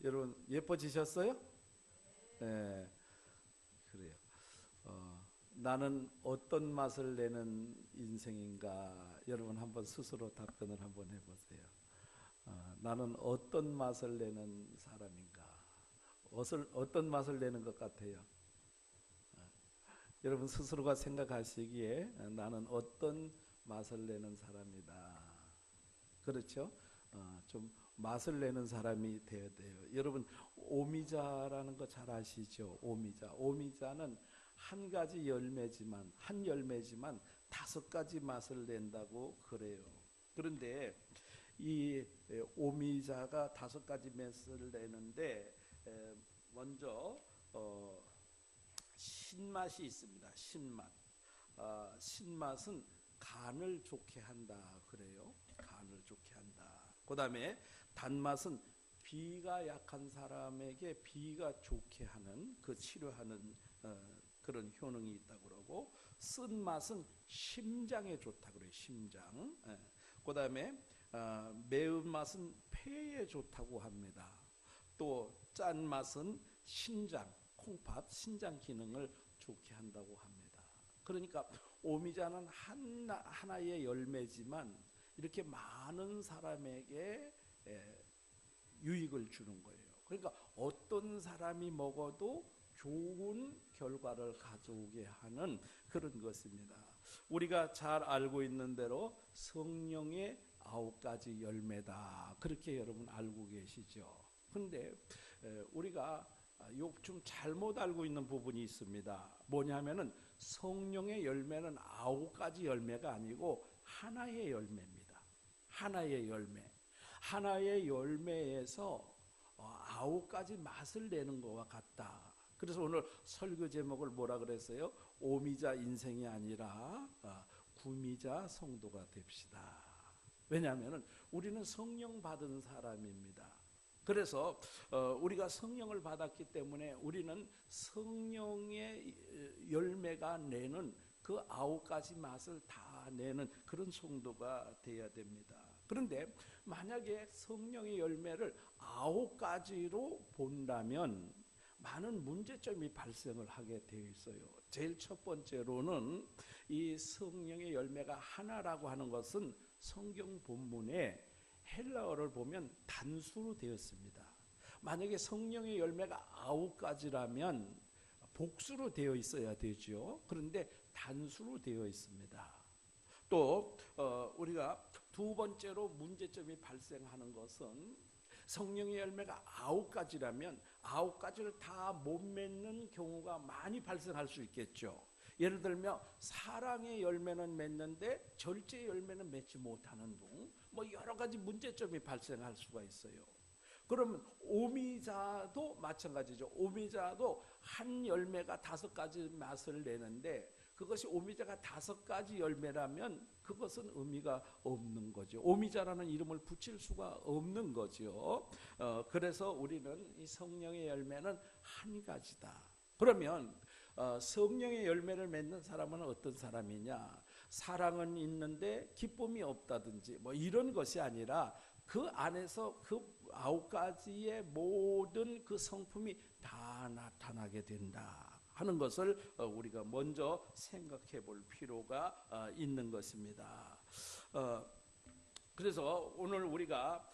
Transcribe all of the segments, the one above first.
여러분 예뻐지셨어요? 네, 그래요. 나는 어떤 맛을 내는 인생인가? 여러분 한번 스스로 답변을 한번 해보세요. 나는 어떤 맛을 내는 사람인가? 어떤 맛을 내는 것 같아요? 여러분 스스로가 생각하시기에 나는 어떤 맛을 내는 사람이다. 그렇죠? 좀 맛을 내는 사람이 되어야 돼요. 여러분 오미자라는 거 잘 아시죠? 오미자. 오미자는 한 열매지만 다섯 가지 맛을 낸다고 그래요. 그런데 이 오미자가 다섯 가지 맛을 내는데 먼저 신맛이 있습니다. 신맛. 신맛은 간을 좋게 한다 그래요. 간을 좋게 한다. 그 다음에 단맛은 비가 약한 사람에게 비가 좋게 하는 그 치료하는 그런 효능이 있다고 그러고, 쓴맛은 심장에 좋다 그래요. 심장. 그 다음에 매운맛은 폐에 좋다고 합니다. 또 짠맛은 신장, 콩팥, 신장 기능을 좋게 한다고 합니다. 그러니까 오미자는 하나의 열매지만 이렇게 많은 사람에게 유익을 주는 거예요. 그러니까 어떤 사람이 먹어도 좋은 결과를 가져오게 하는 그런 것입니다. 우리가 잘 알고 있는 대로 성령의 9가지 열매다. 그렇게 여러분 알고 계시죠? 근데 우리가 좀 잘못 알고 있는 부분이 있습니다. 뭐냐면은 성령의 열매는 9가지 열매가 아니고 하나의 열매입니다. 하나의 열매. 하나의 열매에서 9가지 맛을 내는 것과 같다. 그래서 오늘 설교 제목을 뭐라 그랬어요? 오미자 인생이 아니라 구미자 성도가 됩시다. 왜냐하면 우리는 성령 받은 사람입니다. 그래서 우리가 성령을 받았기 때문에 우리는 성령의 열매가 내는 그 9가지 맛을 다 내는 그런 성도가 되어야 됩니다. 그런데 만약에 성령의 열매를 9가지로 본다면 많은 문제점이 발생을 하게 되어 있어요. 제일 첫 번째로는 이 성령의 열매가 하나라고 하는 것은 성경 본문에 헬라어를 보면 단수로 되었습니다. 만약에 성령의 열매가 9가지라면 복수로 되어 있어야 되죠. 그런데 단수로 되어 있습니다. 또 우리가 두 번째로 문제점이 발생하는 것은 성령의 열매가 9가지라면 9가지를 다 못 맺는 경우가 많이 발생할 수 있겠죠. 예를 들면 사랑의 열매는 맺는데 절제의 열매는 맺지 못하는 등 여러 가지 문제점이 발생할 수가 있어요. 그러면 오미자도 마찬가지죠. 오미자도 한 열매가 5가지 맛을 내는데 그것이 오미자가 5가지 열매라면 그것은 의미가 없는 거죠. 오미자라는 이름을 붙일 수가 없는 거죠. 그래서 우리는 이 성령의 열매는 한 가지다. 그러면 성령의 열매를 맺는 사람은 어떤 사람이냐? 사랑은 있는데 기쁨이 없다든지 이런 것이 아니라 그 안에서 그 9가지의 모든 그 성품이 다 나타나게 된다 하는 것을 우리가 먼저 생각해 볼 필요가 있는 것입니다. 그래서 오늘 우리가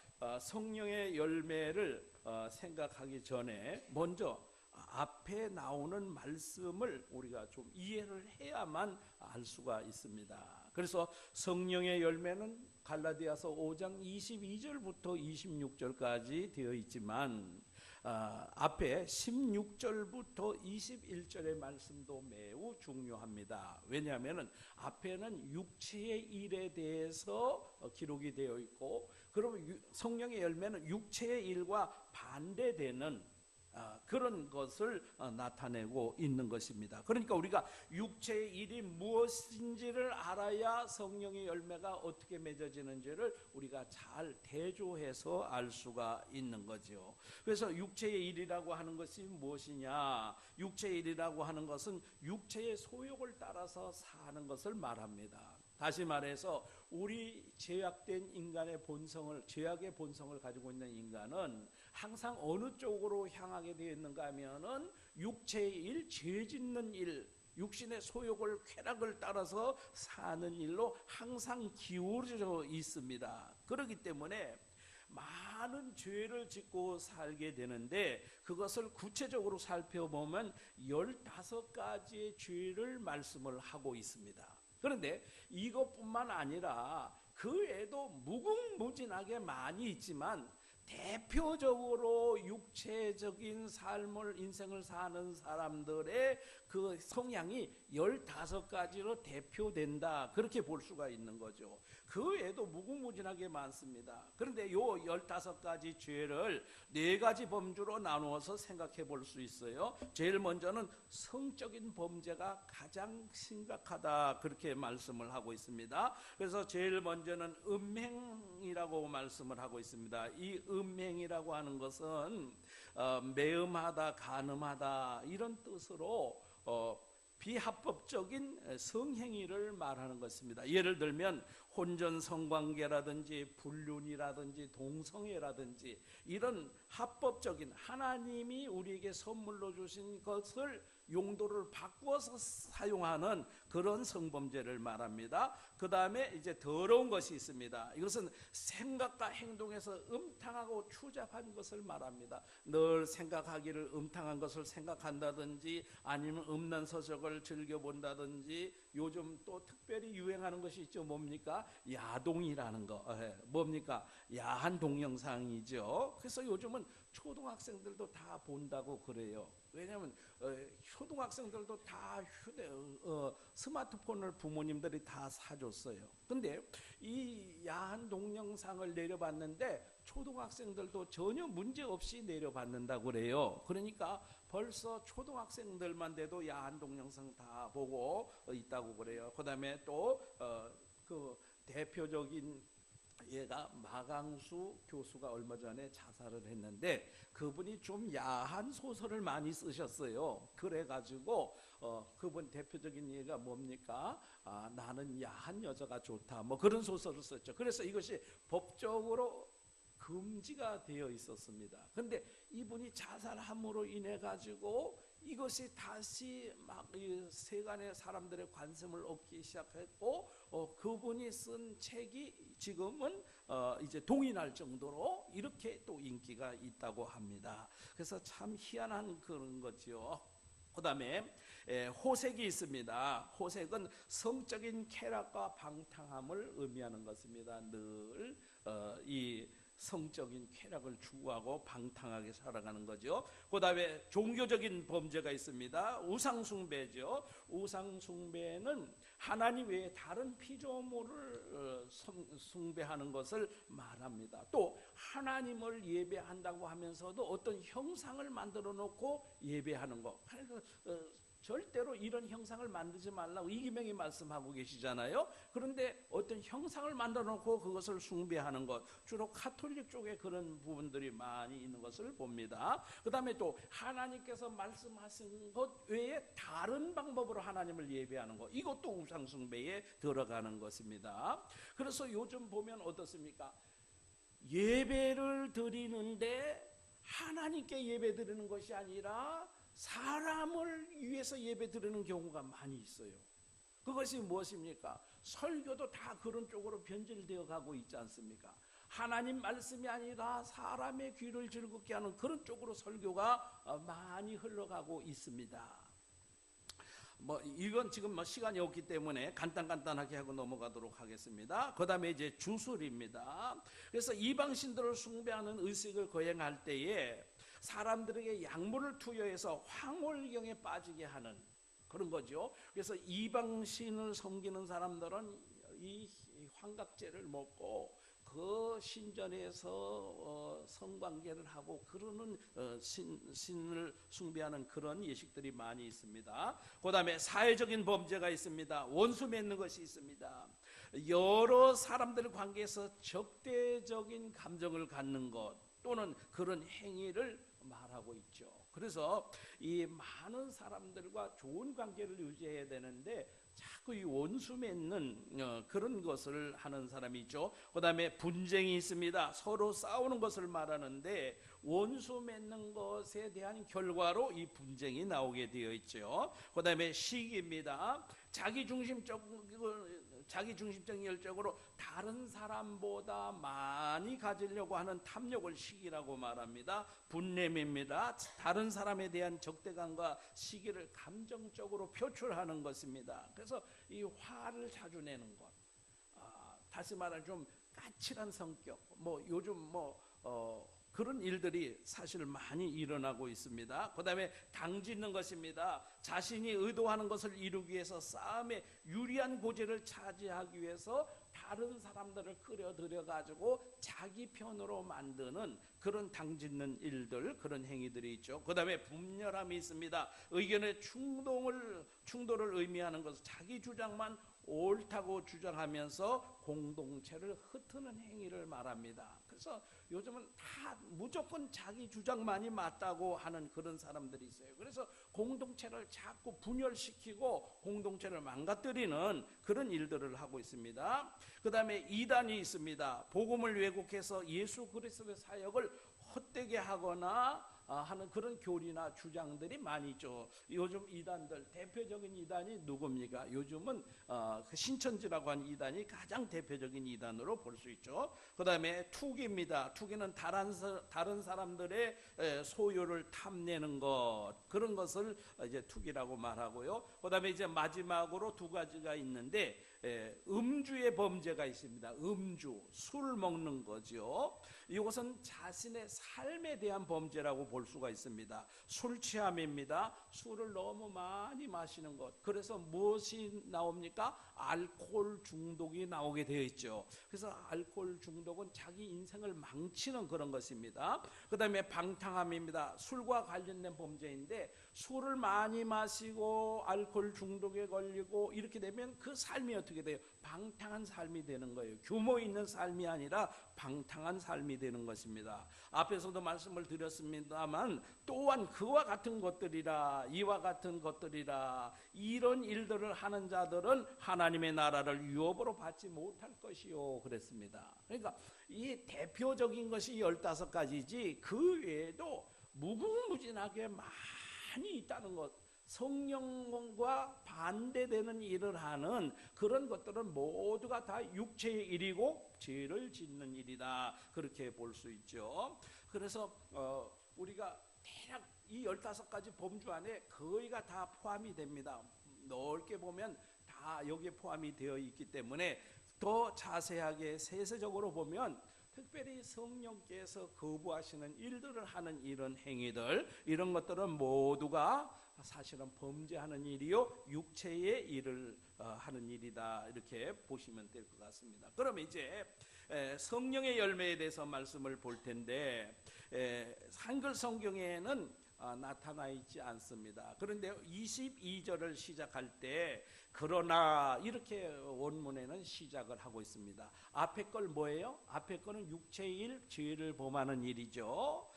성령의 열매를 생각하기 전에 먼저 앞에 나오는 말씀을 우리가 좀 이해를 해야만 알 수가 있습니다. 그래서 성령의 열매는 갈라디아서 5장 22절부터 26절까지 되어 있지만 앞에 16절부터 21절의 말씀도 매우 중요합니다. 왜냐하면 앞에는 육체의 일에 대해서 기록이 되어 있고, 그러면 성령의 열매는 육체의 일과 반대되는 그런 것을 나타내고 있는 것입니다. 그러니까 우리가 육체의 일이 무엇인지를 알아야 성령의 열매가 어떻게 맺어지는지를 우리가 잘 대조해서 알 수가 있는 거죠. 그래서 육체의 일이라고 하는 것이 무엇이냐? 육체의 일이라고 하는 것은 육체의 소욕을 따라서 사는 것을 말합니다. 다시 말해서 우리 죄악된 인간의 본성을, 죄악의 본성을 가지고 있는 인간은 항상 어느 쪽으로 향하게 되어 있는가 하면은 육체의 일, 죄 짓는 일, 육신의 소욕을, 쾌락을 따라서 사는 일로 항상 기울어져 있습니다. 그렇기 때문에 많은 죄를 짓고 살게 되는데, 그것을 구체적으로 살펴보면 15가지의 죄를 말씀을 하고 있습니다. 그런데 이것뿐만 아니라 그 외에도 무궁무진하게 많이 있지만, 대표적으로 육체적인 삶을, 인생을 사는 사람들의 그 성향이 15가지로 대표된다, 그렇게 볼 수가 있는 거죠. 그 외에도 무궁무진하게 많습니다. 그런데 요 15가지 죄를 4가지 범주로 나누어서 생각해 볼 수 있어요. 제일 먼저는 성적인 범죄가 가장 심각하다, 그렇게 말씀을 하고 있습니다. 그래서 제일 먼저는 음행이라고 말씀을 하고 있습니다. 이 음행이라고 하는 것은 매음하다, 간음하다, 이런 뜻으로 비합법적인 성행위를 말하는 것입니다. 예를 들면 혼전 성관계라든지 불륜이라든지 동성애라든지 이런 합법적인, 하나님이 우리에게 선물로 주신 것을 용도를 바꾸어서 사용하는 그런 성범죄를 말합니다. 그 다음에 이제 더러운 것이 있습니다. 이것은 생각과 행동에서 음탕하고 추잡한 것을 말합니다. 늘 생각하기를 음탕한 것을 생각한다든지, 아니면 음란 서적을 즐겨본다든지, 요즘 또 특별히 유행하는 것이 있죠. 뭡니까? 야동이라는 거. 뭡니까? 야한 동영상이죠. 그래서 요즘은 초등학생들도 다 본다고 그래요. 왜냐하면 초등학생들도 다 스마트폰을 부모님들이 다 사줬어요. 근데 이 야한 동영상을 내려봤는데 초등학생들도 전혀 문제 없이 내려받는다고 그래요. 그러니까 벌써 초등학생들만 돼도 야한 동영상 다 보고 있다고 그래요. 그 다음에 또 그 대표적인 얘가 마강수 교수가 얼마 전에 자살을 했는데, 그분이 좀 야한 소설을 많이 쓰셨어요. 그래가지고 그분 대표적인 예가 뭡니까? 나는 야한 여자가 좋다, 뭐 그런 소설을 썼죠. 그래서 이것이 법적으로 금지가 되어 있었습니다. 그런데 이분이 자살함으로 인해 가지고 이것이 다시 막 세간의 사람들의 관심을 얻기 시작했고, 그분이 쓴 책이 지금은 이제 동인할 정도로 이렇게 또 인기가 있다고 합니다. 그래서 참 희한한 그런 거죠. 그 다음에 호색이 있습니다. 호색은 성적인 쾌락과 방탕함을 의미하는 것입니다. 늘 이 성적인 쾌락을 추구하고 방탕하게 살아가는 거죠. 그 다음에 종교적인 범죄가 있습니다. 우상숭배죠. 우상숭배는 하나님 외에 다른 피조물을 숭배하는 것을 말합니다. 또 하나님을 예배한다고 하면서도 어떤 형상을 만들어 놓고 예배하는 것. 절대로 이런 형상을 만들지 말라고 이기명이 말씀하고 계시잖아요. 그런데 어떤 형상을 만들어 놓고 그것을 숭배하는 것, 주로 가톨릭 쪽에 그런 부분들이 많이 있는 것을 봅니다. 그 다음에 또 하나님께서 말씀하신 것 외에 다른 방법으로 하나님을 예배하는 것, 이것도 우상숭배에 들어가는 것입니다. 그래서 요즘 보면 어떻습니까? 예배를 드리는데 하나님께 예배 드리는 것이 아니라 사람을 위해서 예배 드리는 경우가 많이 있어요. 그것이 무엇입니까? 설교도 다 그런 쪽으로 변질되어 가고 있지 않습니까? 하나님 말씀이 아니라 사람의 귀를 즐겁게 하는 그런 쪽으로 설교가 많이 흘러가고 있습니다. 이건 지금 시간이 없기 때문에 간단하게 하고 넘어가도록 하겠습니다. 그 다음에 이제 주술입니다. 그래서 이방신들을 숭배하는 의식을 거행할 때에 사람들에게 약물을 투여해서 황홀경에 빠지게 하는 그런 거죠. 그래서 이방신을 섬기는 사람들은 이 환각제를 먹고 그 신전에서 성관계를 하고 그러는 신을 숭배하는 그런 예식들이 많이 있습니다. 그 다음에 사회적인 범죄가 있습니다. 원수 맺는 것이 있습니다. 여러 사람들 관계에서 적대적인 감정을 갖는 것, 또는 그런 행위를 말하고 있죠. 그래서 이 많은 사람들과 좋은 관계를 유지해야 되는데 자꾸 이 원수 맺는 그런 것을 하는 사람이 있죠. 그 다음에 분쟁이 있습니다. 서로 싸우는 것을 말하는데 원수 맺는 것에 대한 결과로 이 분쟁이 나오게 되어 있죠. 그 다음에 시기입니다. 자기중심적인 열정으로 다른 사람보다 많이 가지려고 하는 탐욕을 시기라고 말합니다. 분냄입니다. 다른 사람에 대한 적대감과 시기를 감정적으로 표출하는 것입니다. 그래서 이 화를 자주 내는 것, 다시 말하면 좀 까칠한 성격, 요즘 그런 일들이 사실 많이 일어나고 있습니다. 그 다음에 당짓는 것입니다. 자신이 의도하는 것을 이루기 위해서 싸움에 유리한 고지를 차지하기 위해서 다른 사람들을 끌어들여 가지고 자기 편으로 만드는 그런 당짓는 일들, 그런 행위들이 있죠. 그 다음에 분열함이 있습니다. 의견의 충돌을 의미하는 것은 자기 주장만 옳다고 주장하면서 공동체를 흩트는 행위를 말합니다. 그래서 요즘은 다 무조건 자기 주장만이 맞다고 하는 그런 사람들이 있어요. 그래서 공동체를 자꾸 분열시키고 공동체를 망가뜨리는 그런 일들을 하고 있습니다. 그 다음에 이단이 있습니다. 복음을 왜곡해서 예수 그리스도의 사역을 헛되게 하거나 하는 그런 교리나 주장들이 많이 있죠. 요즘 이단들 대표적인 이단이 누굽니까? 요즘은 그 신천지라고 하는 이단이 가장 대표적인 이단으로 볼 수 있죠. 그 다음에 투기입니다. 투기는 다른 사람들의 소유를 탐내는 것, 그런 것을 이제 투기라고 말하고요. 그 다음에 이제 마지막으로 두 가지가 있는데 음주의 범죄가 있습니다. 음주, 술 먹는 거죠. 이것은 자신의 삶에 대한 범죄라고 볼 수가 있습니다. 술 취함입니다. 술을 너무 많이 마시는 것. 그래서 무엇이 나옵니까? 알코올 중독이 나오게 되어 있죠. 그래서 알코올 중독은 자기 인생을 망치는 그런 것입니다. 그 다음에 방탕함입니다. 술과 관련된 범죄인데 술을 많이 마시고 알코올 중독에 걸리고 이렇게 되면 그 삶이 어떻게 돼요? 방탕한 삶이 되는 거예요. 규모 있는 삶이 아니라 방탕한 삶이 되는 것입니다. 앞에서도 말씀을 드렸습니다만 또한 그와 같은 것들이라, 이와 같은 것들이라, 이런 일들을 하는 자들은 하나님의 나라를 유업으로 받지 못할 것이요 그랬습니다. 그러니까 이 대표적인 것이 15가지지 그 외에도 무궁무진하게 많이 있다는 것. 성령과 반대되는 일을 하는 그런 것들은 모두가 다 육체의 일이고 죄를 짓는 일이다, 그렇게 볼 수 있죠. 그래서 우리가 대략 이 15가지 범주 안에 거의가 다 포함이 됩니다. 넓게 보면 다 여기에 포함이 되어 있기 때문에 더 자세하게 세세적으로 보면 특별히 성령께서 거부하시는 일들을 하는 이런 행위들, 이런 것들은 모두가 사실은 범죄하는 일이요 육체의 일을 하는 일이다, 이렇게 보시면 될 것 같습니다. 그럼 이제 성령의 열매에 대해서 말씀을 볼 텐데 한글 성경에는 나타나 있지 않습니다. 그런데 22절을 시작할 때 그러나 이렇게 원문에는 시작을 하고 있습니다. 앞에 걸 뭐예요? 앞에 거는 육체의 일, 죄를 범하는 일이죠.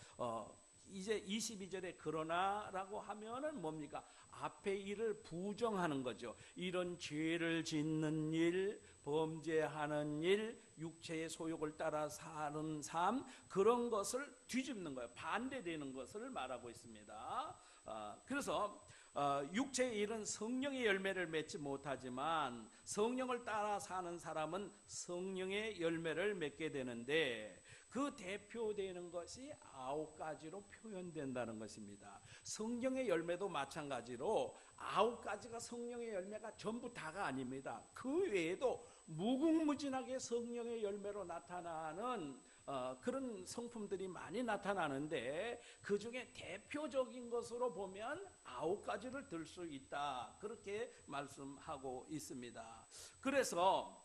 이제 22절에 그러나라고 하면은 뭡니까? 앞의 일을 부정하는 거죠. 이런 죄를 짓는 일, 범죄하는 일, 육체의 소욕을 따라 사는 삶, 그런 것을 뒤집는 거예요. 반대되는 것을 말하고 있습니다. 그래서 육체의 일은 성령의 열매를 맺지 못하지만 성령을 따라 사는 사람은 성령의 열매를 맺게 되는데 그 대표되는 것이 9가지로 표현된다는 것입니다. 성령의 열매도 마찬가지로 9가지가 성령의 열매가 전부 다가 아닙니다. 그 외에도 무궁무진하게 성령의 열매로 나타나는 그런 성품들이 많이 나타나는데 그 중에 대표적인 것으로 보면 9가지를 들 수 있다, 그렇게 말씀하고 있습니다. 그래서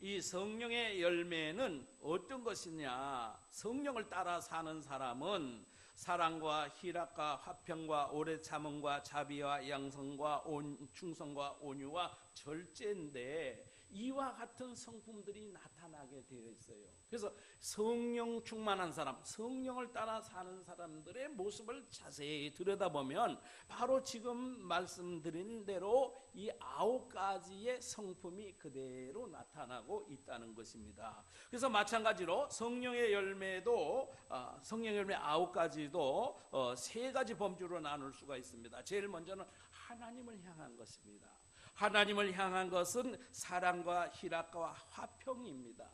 이 성령의 열매는 어떤 것이냐? 성령을 따라 사는 사람은 사랑과 희락과 화평과 오래 참음과 자비와 양성과 충성과 온유와 절제인데 이와 같은 성품들이 나타나게 되어 있어요. 그래서 성령 충만한 사람, 성령을 따라 사는 사람들의 모습을 자세히 들여다보면 바로 지금 말씀드린 대로 이 9가지의 성품이 그대로 나타나고 있다는 것입니다. 그래서 마찬가지로 성령의 열매도 성령의 열매 9가지도 3가지 범주로 나눌 수가 있습니다. 제일 먼저는 하나님을 향한 것입니다. 하나님을 향한 것은 사랑과 희락과 화평입니다.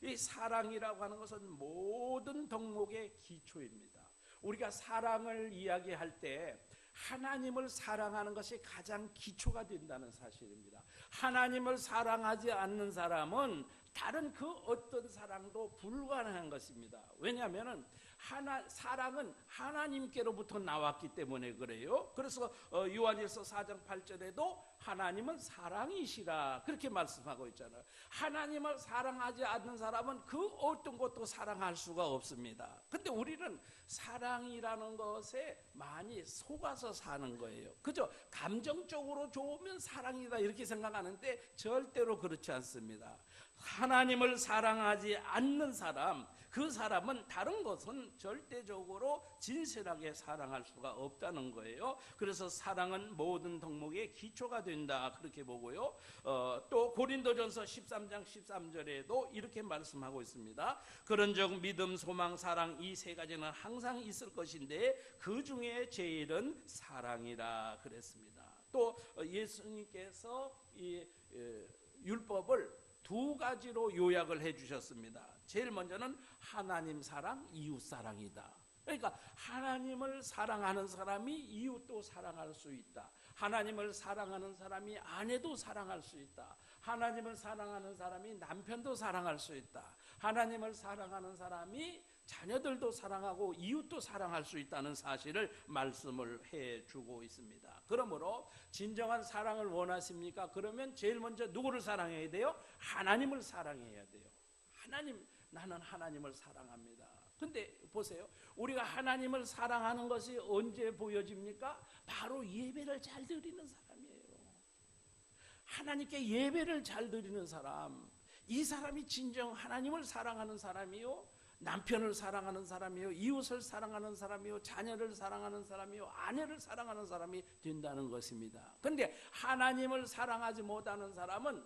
이 사랑이라고 하는 것은 모든 덕목의 기초입니다. 우리가 사랑을 이야기할 때 하나님을 사랑하는 것이 가장 기초가 된다는 사실입니다. 하나님을 사랑하지 않는 사람은 다른 그 어떤 사랑도 불가능한 것입니다. 왜냐하면 사랑은 하나님께로부터 나왔기 때문에 그래요. 그래서 요한일서 4장 8절에도 하나님은 사랑이시라 그렇게 말씀하고 있잖아요. 하나님을 사랑하지 않는 사람은 그 어떤 것도 사랑할 수가 없습니다. 근데 우리는 사랑이라는 것에 많이 속아서 사는 거예요. 그죠? 감정적으로 좋으면 사랑이다 이렇게 생각하는데 절대로 그렇지 않습니다. 하나님을 사랑하지 않는 사람, 그 사람은 다른 것은 절대적으로 진실하게 사랑할 수가 없다는 거예요. 그래서 사랑은 모든 덕목의 기초가 된다 그렇게 보고요. 또 고린도전서 13장 13절에도 이렇게 말씀하고 있습니다. 그런즉 믿음, 소망, 사랑 이 3가지는 항상 있을 것인데 그 중에 제일은 사랑이라 그랬습니다. 또 예수님께서 이 율법을 2가지로 요약을 해주셨습니다. 제일 먼저는 하나님 사랑, 이웃 사랑이다. 그러니까 하나님을 사랑하는 사람이 이웃도 사랑할 수 있다. 하나님을 사랑하는 사람이 아내도 사랑할 수 있다. 하나님을 사랑하는 사람이 남편도 사랑할 수 있다. 하나님을 사랑하는 사람이 자녀들도 사랑하고 이웃도 사랑할 수 있다는 사실을 말씀을 해주고 있습니다. 그러므로 진정한 사랑을 원하십니까? 그러면 제일 먼저 누구를 사랑해야 돼요? 하나님을 사랑해야 돼요. 나는 하나님을 사랑합니다. 근데 보세요. 우리가 하나님을 사랑하는 것이 언제 보여집니까? 바로 예배를 잘 드리는 사람이에요. 하나님께 예배를 잘 드리는 사람, 이 사람이 진정 하나님을 사랑하는 사람이요, 남편을 사랑하는 사람이요, 이웃을 사랑하는 사람이요, 자녀를 사랑하는 사람이요, 아내를 사랑하는 사람이 된다는 것입니다. 그런데 하나님을 사랑하지 못하는 사람은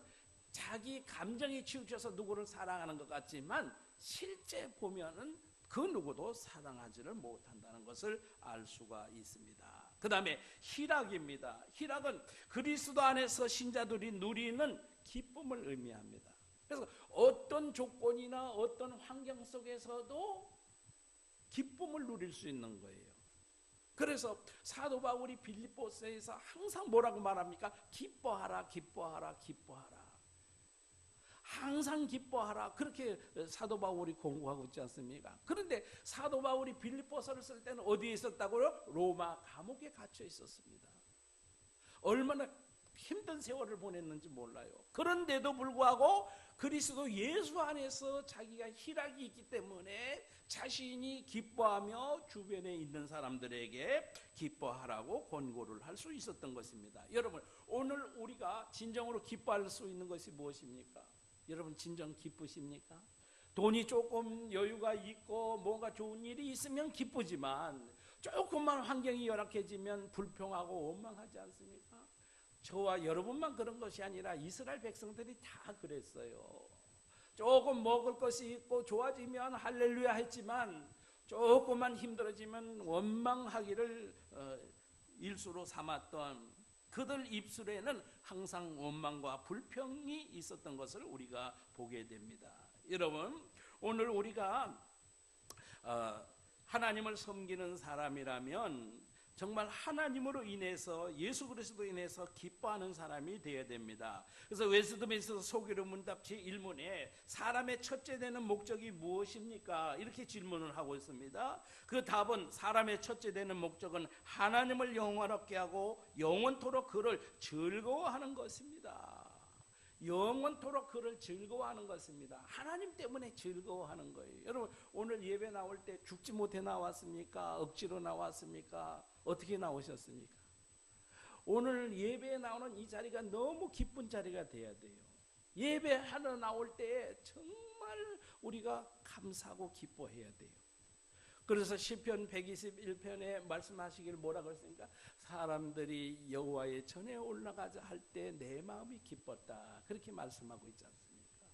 자기 감정이 치우쳐서 누구를 사랑하는 것 같지만 실제 보면은 그 누구도 사랑하지를 못한다는 것을 알 수가 있습니다. 그 다음에 희락입니다. 희락은 그리스도 안에서 신자들이 누리는 기쁨을 의미합니다. 그래서 어떤 조건이나 어떤 환경 속에서도 기쁨을 누릴 수 있는 거예요. 그래서 사도 바울이 빌립보서에서 항상 뭐라고 말합니까? 기뻐하라, 기뻐하라, 기뻐하라. 항상 기뻐하라. 그렇게 사도 바울이 공부하고 있지 않습니까? 그런데 사도 바울이 빌립보서를 쓸 때는 어디에 있었다고요? 로마 감옥에 갇혀 있었습니다. 얼마나 힘든 세월을 보냈는지 몰라요. 그런데도 불구하고 그리스도 예수 안에서 자기가 희락이 있기 때문에 자신이 기뻐하며 주변에 있는 사람들에게 기뻐하라고 권고를 할 수 있었던 것입니다. 여러분, 오늘 우리가 진정으로 기뻐할 수 있는 것이 무엇입니까? 여러분, 진정 기쁘십니까? 돈이 조금 여유가 있고 뭔가 좋은 일이 있으면 기쁘지만 조금만 환경이 열악해지면 불평하고 원망하지 않습니까? 저와 여러분만 그런 것이 아니라 이스라엘 백성들이 다 그랬어요. 조금 먹을 것이 있고 좋아지면 할렐루야 했지만 조금만 힘들어지면 원망하기를 일수로 삼았던 그들 입술에는 항상 원망과 불평이 있었던 것을 우리가 보게 됩니다. 여러분, 오늘 우리가 하나님을 섬기는 사람이라면 정말 하나님으로 인해서 예수 그리스도로 인해서 기뻐하는 사람이 되어야 됩니다. 그래서 웨스트민스터 소기로 문답 제1문에 사람의 첫째 되는 목적이 무엇입니까? 이렇게 질문을 하고 있습니다. 그 답은 사람의 첫째 되는 목적은 하나님을 영원롭게 하고 영원토록 그를 즐거워하는 것입니다. 영원토록 그를 즐거워하는 것입니다. 하나님 때문에 즐거워하는 거예요. 여러분, 오늘 예배 나올 때 죽지 못해 나왔습니까? 억지로 나왔습니까? 어떻게 나오셨습니까? 오늘 예배에 나오는 이 자리가 너무 기쁜 자리가 돼야 돼요. 예배하러 나올 때 정말 우리가 감사하고 기뻐해야 돼요. 그래서 시편 121편에 말씀하시길 뭐라 그랬습니까? 사람들이 여호와의 전에 올라가자 할 때 내 마음이 기뻤다. 그렇게 말씀하고 있지 않습니까?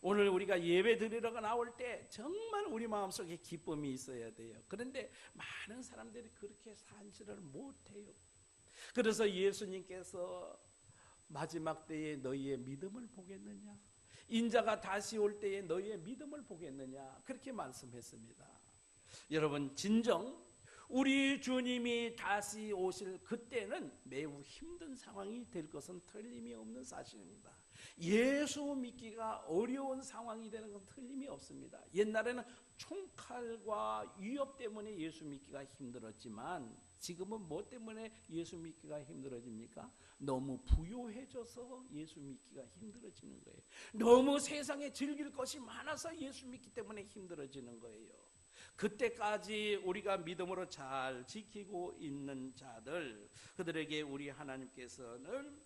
오늘 우리가 예배 드리러 나올 때 정말 우리 마음속에 기쁨이 있어야 돼요. 그런데 많은 사람들이 그렇게 산지를 못해요. 그래서 예수님께서 마지막 때에 너희의 믿음을 보겠느냐? 인자가 다시 올 때에 너희의 믿음을 보겠느냐? 그렇게 말씀했습니다. 여러분, 진정 우리 주님이 다시 오실 그때는 매우 힘든 상황이 될 것은 틀림이 없는 사실입니다. 예수 믿기가 어려운 상황이 되는 건 틀림이 없습니다. 옛날에는 총칼과 위협 때문에 예수 믿기가 힘들었지만 지금은 뭐 때문에 예수 믿기가 힘들어집니까? 너무 부요해져서 예수 믿기가 힘들어지는 거예요. 너무 세상에 즐길 것이 많아서 예수 믿기 때문에 힘들어지는 거예요. 그때까지 우리가 믿음으로 잘 지키고 있는 자들, 그들에게 우리 하나님께서는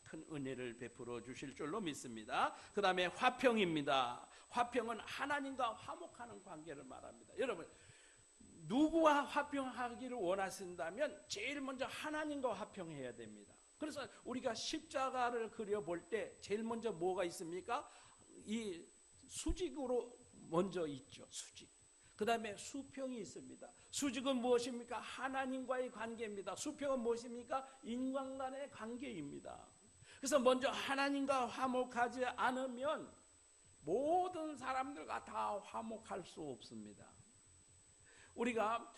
큰 은혜를 베풀어 주실 줄로 믿습니다. 그 다음에 화평입니다. 화평은 하나님과 화목하는 관계를 말합니다. 여러분, 누구와 화평하기를 원하신다면 제일 먼저 하나님과 화평해야 됩니다. 그래서 우리가 십자가를 그려볼 때 제일 먼저 뭐가 있습니까? 이 수직으로 먼저 있죠. 수직. 그 다음에 수평이 있습니다. 수직은 무엇입니까? 하나님과의 관계입니다. 수평은 무엇입니까? 인간 간의 관계입니다. 그래서 먼저 하나님과 화목하지 않으면 모든 사람들과 다 화목할 수 없습니다. 우리가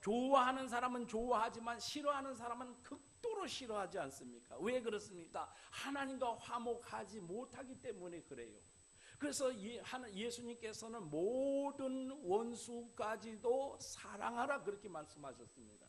좋아하는 사람은 좋아하지만 싫어하는 사람은 극도로 싫어하지 않습니까? 왜 그렇습니까? 하나님과 화목하지 못하기 때문에 그래요. 그래서 예수님께서는 모든 원수까지도 사랑하라 그렇게 말씀하셨습니다.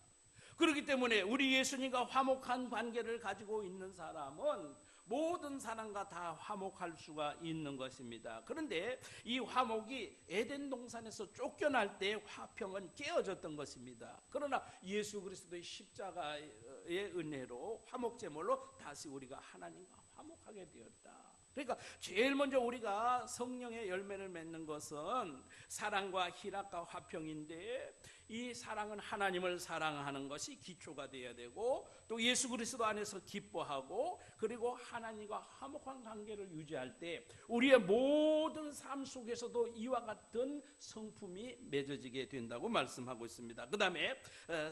그렇기 때문에 우리 예수님과 화목한 관계를 가지고 있는 사람은 모든 사람과 다 화목할 수가 있는 것입니다. 그런데 이 화목이 에덴 동산에서 쫓겨날 때 화평은 깨어졌던 것입니다. 그러나 예수 그리스도의 십자가의 은혜로 화목제물로 다시 우리가 하나님과 화목하게 되었다. 그러니까 제일 먼저 우리가 성령의 열매를 맺는 것은 사랑과 희락과 화평인데, 이 사랑은 하나님을 사랑하는 것이 기초가 되어야 되고, 또 예수 그리스도 안에서 기뻐하고, 그리고 하나님과 화목한 관계를 유지할 때 우리의 모든 삶 속에서도 이와 같은 성품이 맺어지게 된다고 말씀하고 있습니다. 그 다음에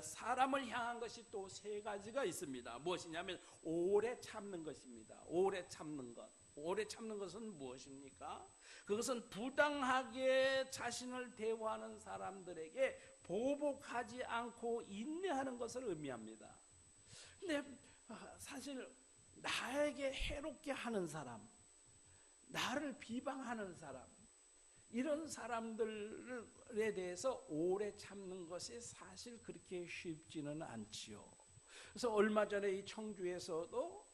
사람을 향한 것이 또 세 가지가 있습니다. 무엇이냐면 오래 참는 것입니다. 오래 참는 것. 오래 참는 것은 무엇입니까? 그것은 부당하게 자신을 대우하는 사람들에게 보복하지 않고 인내하는 것을 의미합니다. 근데 사실 나에게 해롭게 하는 사람, 나를 비방하는 사람, 이런 사람들에 대해서 오래 참는 것이 사실 그렇게 쉽지는 않지요. 그래서 얼마 전에 이 청주에서도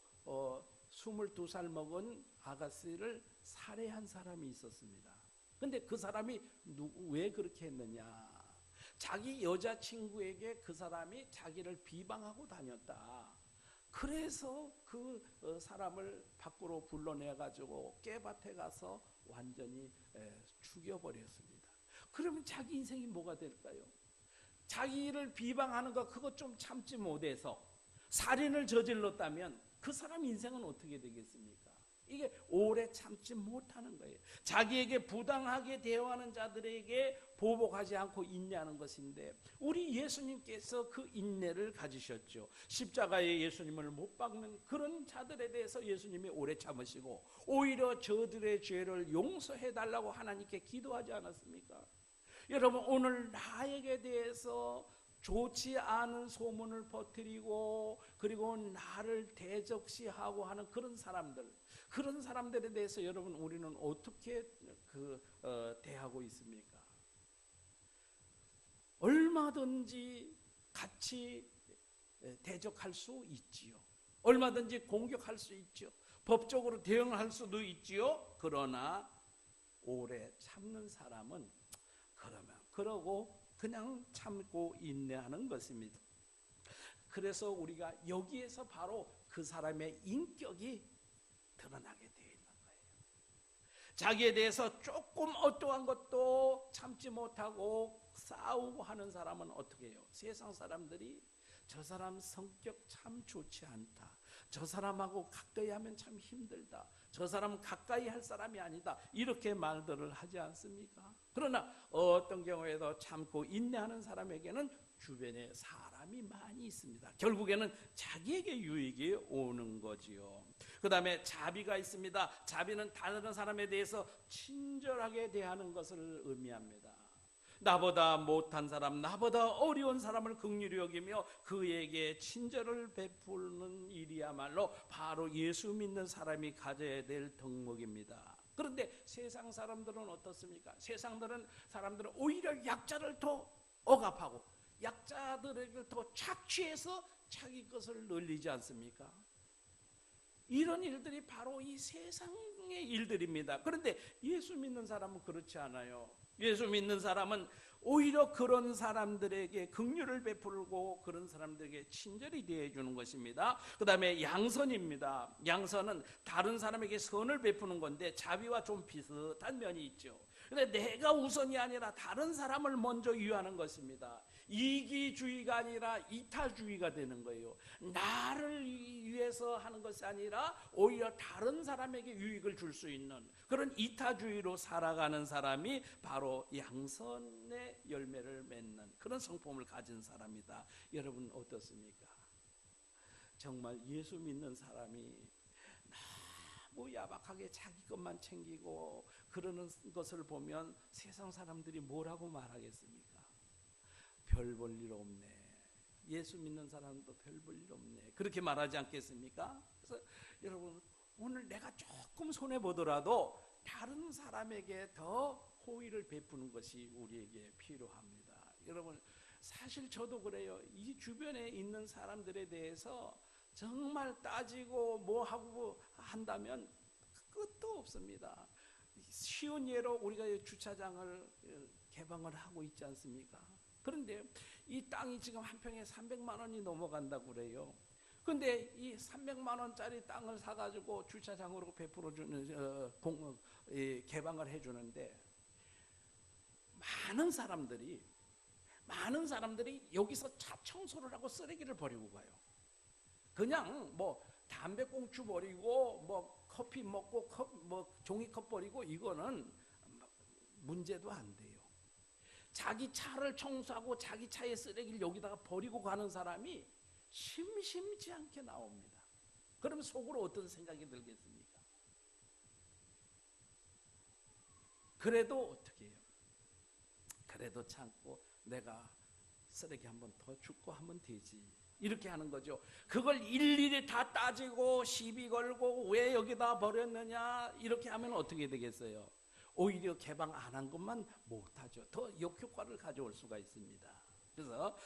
22살 먹은 아가씨를 살해한 사람이 있었습니다. 근데 그 사람이 왜 그렇게 했느냐? 자기 여자친구에게 그 사람이 자기를 비방하고 다녔다. 그래서 그 사람을 밖으로 불러내가지고 깨밭에 가서 완전히 죽여버렸습니다. 그러면 자기 인생이 뭐가 될까요? 자기를 비방하는 거 그거 좀 참지 못해서 살인을 저질렀다면 그 사람 인생은 어떻게 되겠습니까? 이게 오래 참지 못하는 거예요. 자기에게 부당하게 대우하는 자들에게 보복하지 않고 인내하는 것인데, 우리 예수님께서 그 인내를 가지셨죠. 십자가에 예수님을 못 박는 그런 자들에 대해서 예수님이 오래 참으시고, 오히려 저들의 죄를 용서해 달라고 하나님께 기도하지 않았습니까? 여러분, 오늘 나에게 대해서 좋지 않은 소문을 퍼뜨리고 그리고 나를 대적시하고 하는 그런 사람들에 대해서 여러분, 우리는 어떻게 대하고 있습니까? 얼마든지 같이 대적할 수 있지요. 얼마든지 공격할 수 있죠. 법적으로 대응할 수도 있지요. 그러나 오래 참는 사람은 그러고 그냥 참고 인내하는 것입니다. 그래서 우리가 여기에서 바로 그 사람의 인격이 드러나게 되어 있는 거예요. 자기에 대해서 조금 어떠한 것도 참지 못하고 싸우고 하는 사람은 어떻게 해요? 세상 사람들이 저 사람 성격 참 좋지 않다, 저 사람하고 가까이 하면 참 힘들다, 저 사람은 가까이 할 사람이 아니다, 이렇게 말들을 하지 않습니까? 그러나 어떤 경우에도 참고 인내하는 사람에게는 주변에 사람이 많이 있습니다. 결국에는 자기에게 유익이 오는 거지요. 그 다음에 자비가 있습니다. 자비는 다른 사람에 대해서 친절하게 대하는 것을 의미합니다. 나보다 못한 사람, 나보다 어려운 사람을 긍휼히 여기며 그에게 친절을 베푸는 일이야말로 바로 예수 믿는 사람이 가져야 될 덕목입니다. 그런데 세상 사람들은 어떻습니까? 세상들은 사람들은 오히려 약자를 더 억압하고 약자들에게 더 착취해서 자기 것을 늘리지 않습니까? 이런 일들이 바로 이 세상의 일들입니다. 그런데 예수 믿는 사람은 그렇지 않아요. 예수 믿는 사람은 오히려 그런 사람들에게 긍휼을 베풀고 그런 사람들에게 친절히 대해주는 것입니다. 그 다음에 양선입니다. 양선은 다른 사람에게 선을 베푸는 건데 자비와 좀 비슷한 면이 있죠. 근데 내가 우선이 아니라 다른 사람을 먼저 위하는 것입니다. 이기주의가 아니라 이타주의가 되는 거예요. 나를 위해서 하는 것이 아니라 오히려 다른 사람에게 유익을 줄 수 있는 그런 이타주의로 살아가는 사람이 바로 양선의 열매를 맺는 그런 성품을 가진 사람이다. 여러분 어떻습니까? 정말 예수 믿는 사람이 너무 야박하게 자기 것만 챙기고 그러는 것을 보면 세상 사람들이 뭐라고 말하겠습니까? 별 볼 일 없네. 예수 믿는 사람도 별 볼 일 없네. 그렇게 말하지 않겠습니까? 그래서 여러분 오늘 내가 조금 손해 보더라도 다른 사람에게 더 호의를 베푸는 것이 우리에게 필요합니다. 여러분 사실 저도 그래요. 이 주변에 있는 사람들에 대해서 정말 따지고 뭐 하고 한다면 끝도 없습니다. 쉬운 예로 우리가 주차장을 개방을 하고 있지 않습니까? 그런데 이 땅이 지금 한 평에 300만 원이 넘어간다고 그래요. 근데 이 300만 원짜리 땅을 사가지고 주차장으로 베풀어주는 개방을 해주는데 많은 사람들이 여기서 차 청소를 하고 쓰레기를 버리고 가요. 그냥 뭐 담배꽁초 버리고 뭐 커피 먹고 뭐 종이컵 버리고 이거는 문제도 안 돼요. 자기 차를 청소하고 자기 차의 쓰레기를 여기다가 버리고 가는 사람이 심심치 않게 나옵니다. 그럼 속으로 어떤 생각이 들겠습니까? 그래도 어떻게 해요? 그래도 참고 내가 쓰레기 한번 더 줍고 하면 되지. 이렇게 하는 거죠. 그걸 일일이 다 따지고 시비 걸고 왜 여기다 버렸느냐 이렇게 하면 어떻게 되겠어요? 오히려 개방 안 한 것만 못하죠. 더 역효과를 가져올 수가 있습니다. 그래서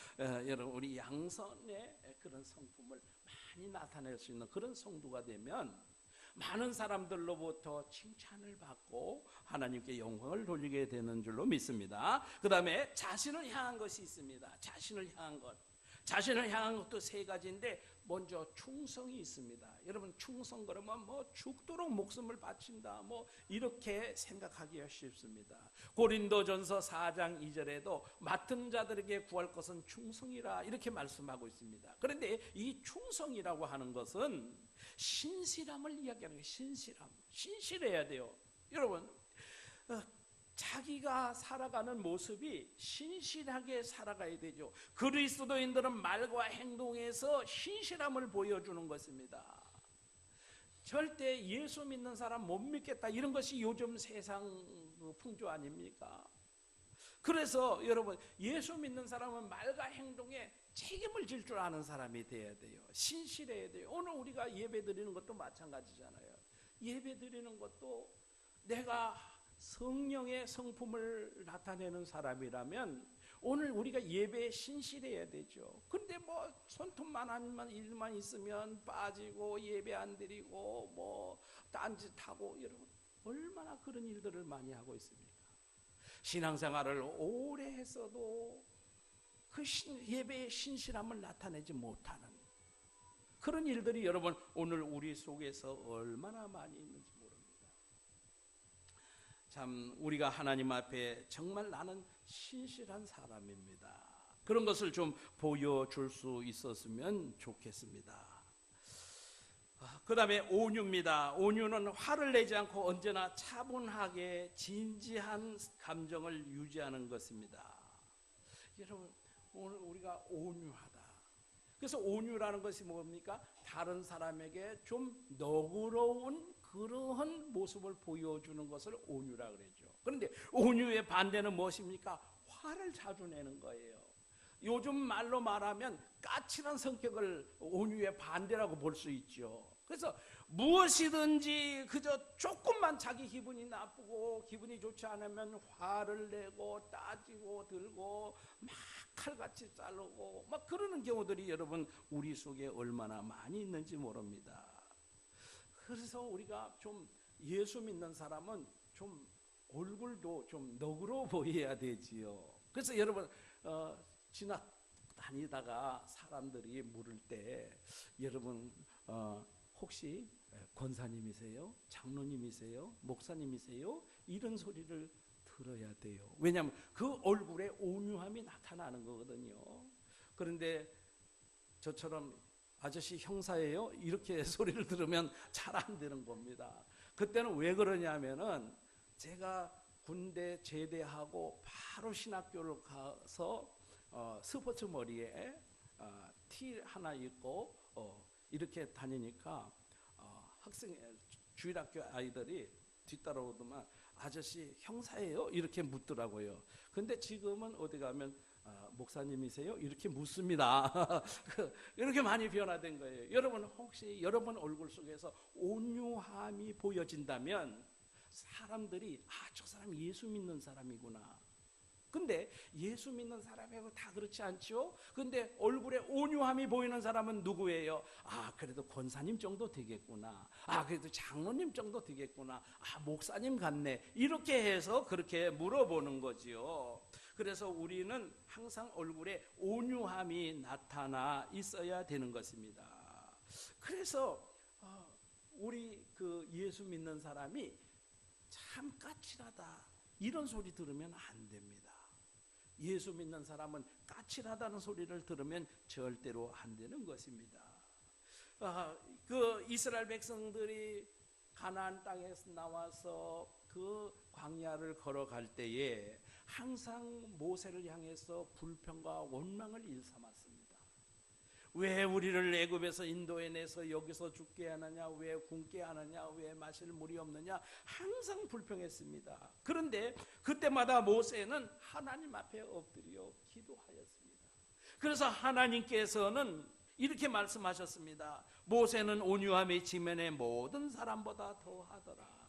여러분 우리 양선의 그런 성품을 많이 나타낼 수 있는 그런 성도가 되면 많은 사람들로부터 칭찬을 받고 하나님께 영광을 돌리게 되는 줄로 믿습니다. 그 다음에 자신을 향한 것이 있습니다. 자신을 향한 것도 세 가지인데 먼저 충성이 있습니다. 여러분 충성 그러면 뭐 죽도록 목숨을 바친다 뭐 이렇게 생각하기가 쉽습니다. 고린도전서 4장 2절에도 맡은 자들에게 구할 것은 충성이라 이렇게 말씀하고 있습니다. 그런데 이 충성이라고 하는 것은 신실함을 이야기하는 거예요. 신실해야 돼요. 여러분 자기가 살아가는 모습이 신실하게 살아가야 되죠. 그리스도인들은 말과 행동에서 신실함을 보여주는 것입니다. 절대 예수 믿는 사람 못 믿겠다 이런 것이 요즘 세상 풍조 아닙니까? 그래서 여러분 예수 믿는 사람은 말과 행동에 책임을 질 줄 아는 사람이 돼야 돼요. 신실해야 돼요. 오늘 우리가 예배 드리는 것도 마찬가지잖아요. 예배 드리는 것도 내가 성령의 성품을 나타내는 사람이라면 오늘 우리가 예배에 신실해야 되죠. 근데 뭐 손톱만한 일만 있으면 빠지고 예배 안 드리고 뭐 딴짓하고 여러분 얼마나 그런 일들을 많이 하고 있습니까? 신앙생활을 오래 했어도 그 예배의 신실함을 나타내지 못하는 그런 일들이 여러분 오늘 우리 속에서 얼마나 많이 있는지 모릅니다. 참 우리가 하나님 앞에 정말 나는 신실한 사람입니다. 그런 것을 좀 보여줄 수 있었으면 좋겠습니다. 그 다음에 온유입니다. 온유는 화를 내지 않고 언제나 차분하게 진지한 감정을 유지하는 것입니다. 여러분, 오늘 우리가 온유하다. 그래서 온유라는 것이 뭡니까? 다른 사람에게 좀 너그러운 그러한 모습을 보여주는 것을 온유라 그러죠. 그런데 온유의 반대는 무엇입니까? 화를 자주 내는 거예요. 요즘 말로 말하면 까칠한 성격을 온유의 반대라고 볼 수 있죠. 그래서 무엇이든지 그저 조금만 자기 기분이 나쁘고 기분이 좋지 않으면 화를 내고 따지고 들고 막 칼같이 자르고 막 그러는 경우들이 여러분 우리 속에 얼마나 많이 있는지 모릅니다. 그래서 우리가 좀 예수 믿는 사람은 좀 얼굴도 좀 너그러워 보여야 되지요. 그래서 여러분 지나다니다가 사람들이 물을 때 여러분 혹시 권사님이세요? 장로님이세요? 목사님이세요? 이런 소리를 들어야 돼요. 왜냐하면 그 얼굴에 온유함이 나타나는 거거든요. 그런데 저처럼 아저씨 형사예요? 이렇게 소리를 들으면 잘 안 되는 겁니다. 그때는 왜 그러냐면은 제가 군대 제대하고 바로 신학교를 가서 스포츠 머리에 티 하나 입고 이렇게 다니니까 학생 주일학교 아이들이 뒤따라오더만 아저씨 형사예요? 이렇게 묻더라고요. 근데 지금은 어디 가면 목사님이세요? 이렇게 묻습니다. 이렇게 많이 변화된 거예요. 여러분 혹시 여러분 얼굴 속에서 온유함이 보여진다면 사람들이 저 사람 예수 믿는 사람이구나. 근데 예수 믿는 사람하고 다 그렇지 않죠? 근데 얼굴에 온유함이 보이는 사람은 누구예요? 그래도 권사님 정도 되겠구나. 그래도 장로님 정도 되겠구나. 목사님 같네. 이렇게 해서 그렇게 물어보는 거지요. 그래서 우리는 항상 얼굴에 온유함이 나타나 있어야 되는 것입니다. 그래서 우리 그 예수 믿는 사람이 참 까칠하다 이런 소리 들으면 안 됩니다. 예수 믿는 사람은 까칠하다는 소리를 들으면 절대로 안 되는 것입니다. 그 이스라엘 백성들이 가나안 땅에서 나와서 그 광야를 걸어갈 때에 항상 모세를 향해서 불평과 원망을 일삼았습니다. 왜 우리를 애굽에서 인도해내서 여기서 죽게 하느냐, 왜 굶게 하느냐, 왜 마실 물이 없느냐, 항상 불평했습니다. 그런데 그때마다 모세는 하나님 앞에 엎드려 기도하였습니다. 그래서 하나님께서는 이렇게 말씀하셨습니다. 모세는 온유함이 지면의 모든 사람보다 더하더라.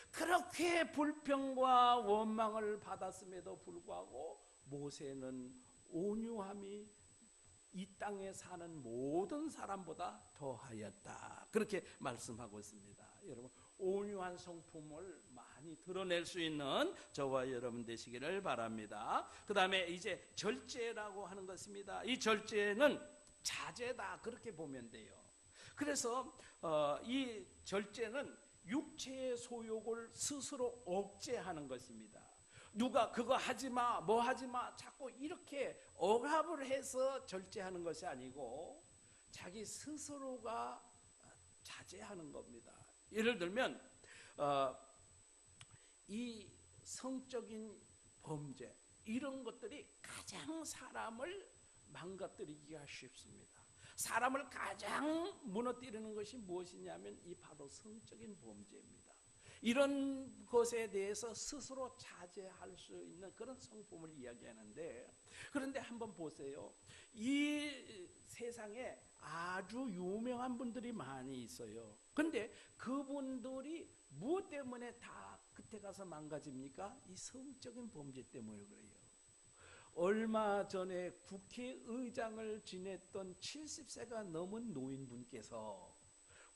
그렇게 불평과 원망을 받았음에도 불구하고 모세는 온유함이 이 땅에 사는 모든 사람보다 더하였다. 그렇게 말씀하고 있습니다. 여러분 온유한 성품을 많이 드러낼 수 있는 저와 여러분 되시기를 바랍니다. 그 다음에 이제 절제라고 하는 것입니다. 이 절제는 자제다 그렇게 보면 돼요. 그래서 이 절제는 육체의 소욕을 스스로 억제하는 것입니다. 누가 그거 하지마 뭐 하지마 자꾸 이렇게 억압을 해서 절제하는 것이 아니고 자기 스스로가 자제하는 겁니다. 예를 들면 이 성적인 범죄 이런 것들이 가장 사람을 망가뜨리기가 쉽습니다. 사람을 가장 무너뜨리는 것이 무엇이냐면 이 바로 성적인 범죄입니다. 이런 것에 대해서 스스로 자제할 수 있는 그런 성품을 이야기하는데, 그런데 한번 보세요. 이 세상에 아주 유명한 분들이 많이 있어요. 그런데 그분들이 무엇 때문에 다 그때 가서 망가집니까? 이 성적인 범죄 때문에 그래요. 얼마 전에 국회의장을 지냈던 70세가 넘은 노인분께서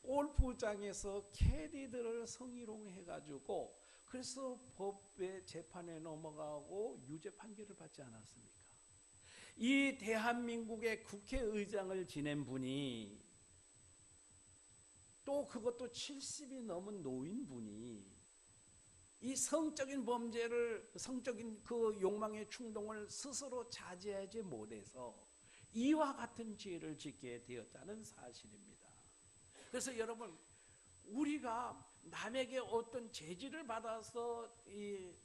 골프장에서 캐디들을 성희롱해가지고 그래서 법의 재판에 넘어가고 유죄 판결을 받지 않았습니까? 이 대한민국의 국회의장을 지낸 분이 또 그것도 70이 넘은 노인분이 이 성적인 범죄를, 성적인 그 욕망의 충동을 스스로 자제하지 못해서 이와 같은 죄를 짓게 되었다는 사실입니다. 그래서 여러분, 우리가 남에게 어떤 제지를 받아서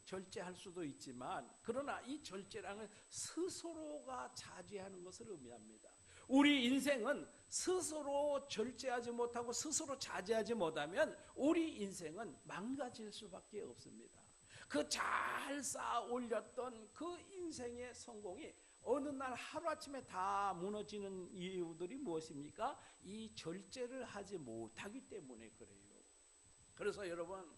절제할 수도 있지만, 그러나 이 절제라는 스스로가 자제하는 것을 의미합니다. 우리 인생은 스스로 절제하지 못하고 스스로 자제하지 못하면 우리 인생은 망가질 수밖에 없습니다. 그 잘 쌓아 올렸던 그 인생의 성공이 어느 날 하루아침에 다 무너지는 이유들이 무엇입니까? 이 절제를 하지 못하기 때문에 그래요. 그래서 여러분,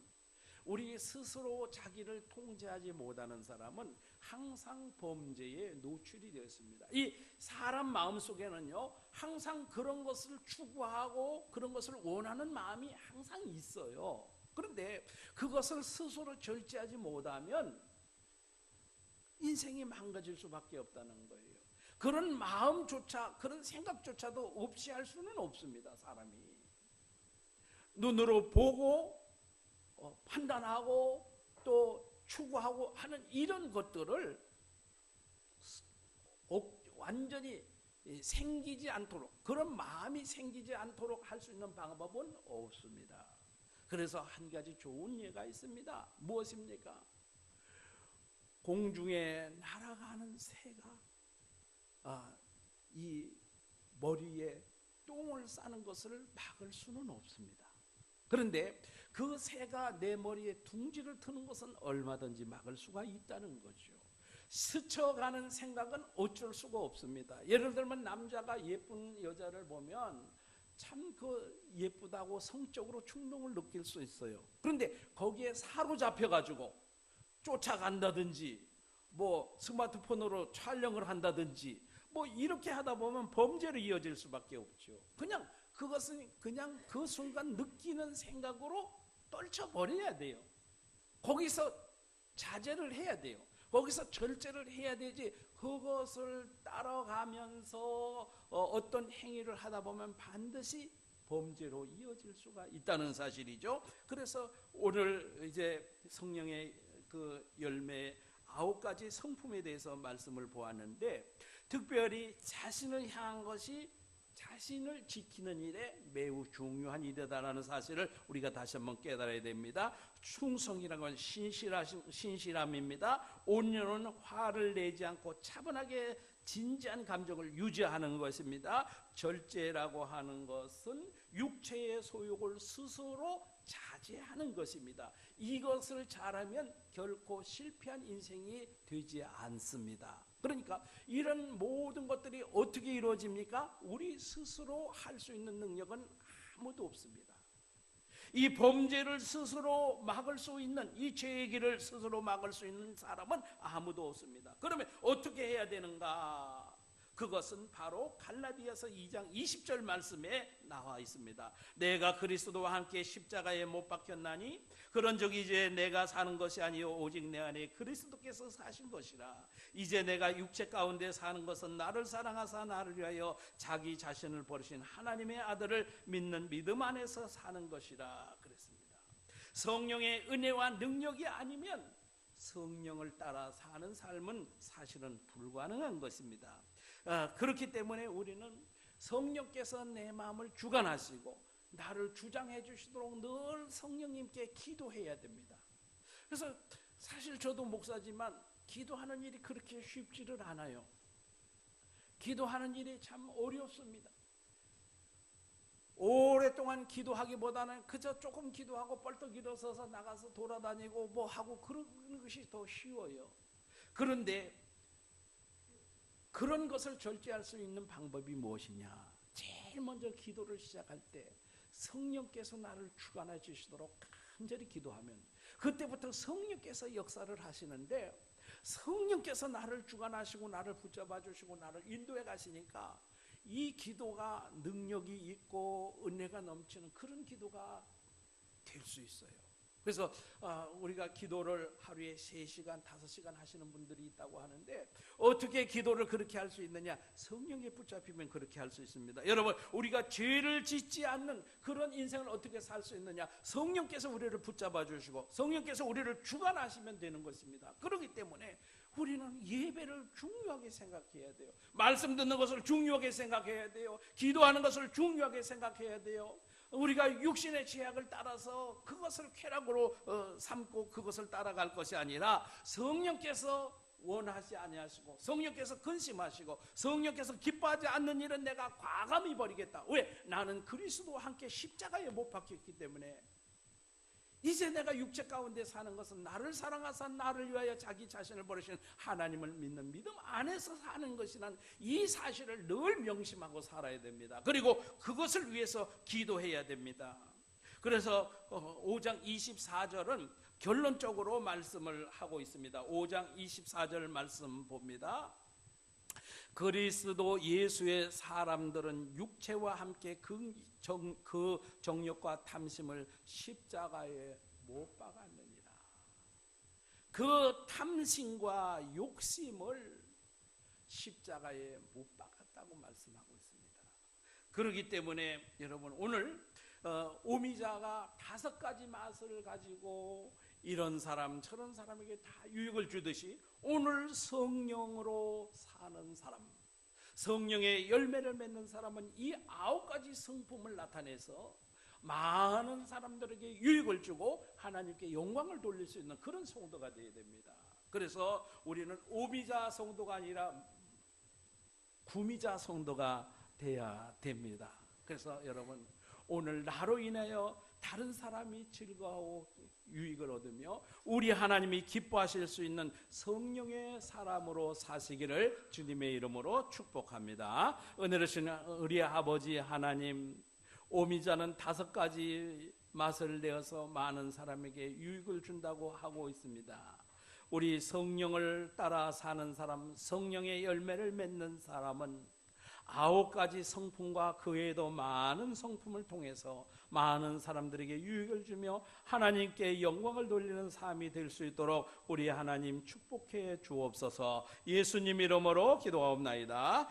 우리 스스로 자기를 통제하지 못하는 사람은 항상 범죄에 노출이 되었습니다. 이 사람 마음속에는요, 항상 그런 것을 추구하고 그런 것을 원하는 마음이 항상 있어요. 그런데 그것을 스스로 절제하지 못하면 인생이 망가질 수밖에 없다는 거예요. 그런 마음조차, 그런 생각조차도 없이 할 수는 없습니다. 사람이 눈으로 보고 판단하고 또 추구하고 하는 이런 것들을 완전히 생기지 않도록, 그런 마음이 생기지 않도록 할 수 있는 방법은 없습니다. 그래서 한 가지 좋은 예가 있습니다. 무엇입니까? 공중에 날아가는 새가 이 머리에 똥을 싸는 것을 막을 수는 없습니다. 그런데 그 새가 내 머리에 둥지를 트는 것은 얼마든지 막을 수가 있다는 거죠. 스쳐가는 생각은 어쩔 수가 없습니다. 예를 들면 남자가 예쁜 여자를 보면 참 그 예쁘다고 성적으로 충동을 느낄 수 있어요. 그런데 거기에 사로잡혀가지고 쫓아간다든지 뭐 스마트폰으로 촬영을 한다든지 뭐 이렇게 하다 보면 범죄로 이어질 수밖에 없죠. 그냥 그것은 그냥 그 순간 느끼는 생각으로 떨쳐버려야 돼요. 거기서 자제를 해야 돼요. 거기서 절제를 해야 되지, 그것을 따라가면서 어떤 행위를 하다 보면 반드시 범죄로 이어질 수가 있다는 사실이죠. 그래서 오늘 이제 성령의 그 열매 9가지 성품에 대해서 말씀을 보았는데, 특별히 자신을 향한 것이 자신을 지키는 일에 매우 중요한 일이다라는 사실을 우리가 다시 한번 깨달아야 됩니다. 충성이라는 건 신실함입니다. 온유는 화를 내지 않고 차분하게 진지한 감정을 유지하는 것입니다. 절제라고 하는 것은 육체의 소욕을 스스로 자제하는 것입니다. 이것을 잘하면 결코 실패한 인생이 되지 않습니다. 그러니까 이런 모든 것들이 어떻게 이루어집니까? 우리 스스로 할 수 있는 능력은 아무도 없습니다. 이 범죄를 스스로 막을 수 있는, 이 죄의 길을 스스로 막을 수 있는 사람은 아무도 없습니다. 그러면 어떻게 해야 되는가? 그것은 바로 갈라디아서 2장 20절 말씀에 나와 있습니다. 내가 그리스도와 함께 십자가에 못 박혔나니 그런즉 이제 내가 사는 것이 아니요 오직 내 안에 그리스도께서 사신 것이라. 이제 내가 육체 가운데 사는 것은 나를 사랑하사 나를 위하여 자기 자신을 버리신 하나님의 아들을 믿는 믿음 안에서 사는 것이라 그랬습니다. 성령의 은혜와 능력이 아니면 성령을 따라 사는 삶은 사실은 불가능한 것입니다. 그렇기 때문에 우리는 성령께서 내 마음을 주관하시고 나를 주장해 주시도록 늘 성령님께 기도해야 됩니다. 그래서 사실 저도 목사지만 기도하는 일이 그렇게 쉽지를 않아요. 기도하는 일이 참 어렵습니다. 오랫동안 기도하기보다는 그저 조금 기도하고 뻘떡 일어서서 나가서 돌아다니고 뭐 하고 그런 것이 더 쉬워요. 그런데 그런 것을 절제할 수 있는 방법이 무엇이냐? 제일 먼저 기도를 시작할 때 성령께서 나를 주관해 주시도록 간절히 기도하면 그때부터 성령께서 역사를 하시는데, 성령께서 나를 주관하시고 나를 붙잡아 주시고 나를 인도해 가시니까 이 기도가 능력이 있고 은혜가 넘치는 그런 기도가 될 수 있어요. 그래서 우리가 기도를 하루에 3시간, 5시간 하시는 분들이 있다고 하는데 어떻게 기도를 그렇게 할 수 있느냐? 성령에 붙잡히면 그렇게 할 수 있습니다. 여러분, 우리가 죄를 짓지 않는 그런 인생을 어떻게 살 수 있느냐? 성령께서 우리를 붙잡아 주시고 성령께서 우리를 주관하시면 되는 것입니다. 그렇기 때문에 우리는 예배를 중요하게 생각해야 돼요. 말씀 듣는 것을 중요하게 생각해야 돼요. 기도하는 것을 중요하게 생각해야 돼요. 우리가 육신의 죄악을 따라서 그것을 쾌락으로 삼고 그것을 따라갈 것이 아니라 성령께서 원하지 아니하시고 성령께서 근심하시고 성령께서 기뻐하지 않는 일은 내가 과감히 버리겠다. 왜? 나는 그리스도와 함께 십자가에 못 박혔기 때문에 이제 내가 육체 가운데 사는 것은 나를 사랑하사 나를 위하여 자기 자신을 버리신 하나님을 믿는 믿음 안에서 사는 것이란 이 사실을 늘 명심하고 살아야 됩니다. 그리고 그것을 위해서 기도해야 됩니다. 그래서 5장 24절은 결론적으로 말씀을 하고 있습니다. 5장 24절 말씀 봅니다. 그리스도 예수의 사람들은 육체와 함께 그 정욕과 탐심을 십자가에 못 박았느니라. 그 탐심과 욕심을 십자가에 못 박았다고 말씀하고 있습니다. 그렇기 때문에 여러분, 오늘 오미자가 5가지 맛을 가지고 이런 사람 저런 사람에게 다 유익을 주듯이 오늘 성령으로 사는 사람, 성령의 열매를 맺는 사람은 이 9가지 성품을 나타내서 많은 사람들에게 유익을 주고 하나님께 영광을 돌릴 수 있는 그런 성도가 되어야 됩니다. 그래서 우리는 오미자 성도가 아니라 구미자 성도가 되어야 됩니다. 그래서 여러분, 오늘 나로 인하여 다른 사람이 즐거워하고 유익을 얻으며 우리 하나님이 기뻐하실 수 있는 성령의 사람으로 사시기를 주님의 이름으로 축복합니다. 은혜로우신 우리 아버지 하나님, 오미자는 5가지 맛을 내어서 많은 사람에게 유익을 준다고 하고 있습니다. 우리 성령을 따라 사는 사람, 성령의 열매를 맺는 사람은 9가지 성품과 그 외에도 많은 성품을 통해서 많은 사람들에게 유익을 주며 하나님께 영광을 돌리는 삶이 될 수 있도록 우리 하나님 축복해 주옵소서. 예수님 이름으로 기도하옵나이다.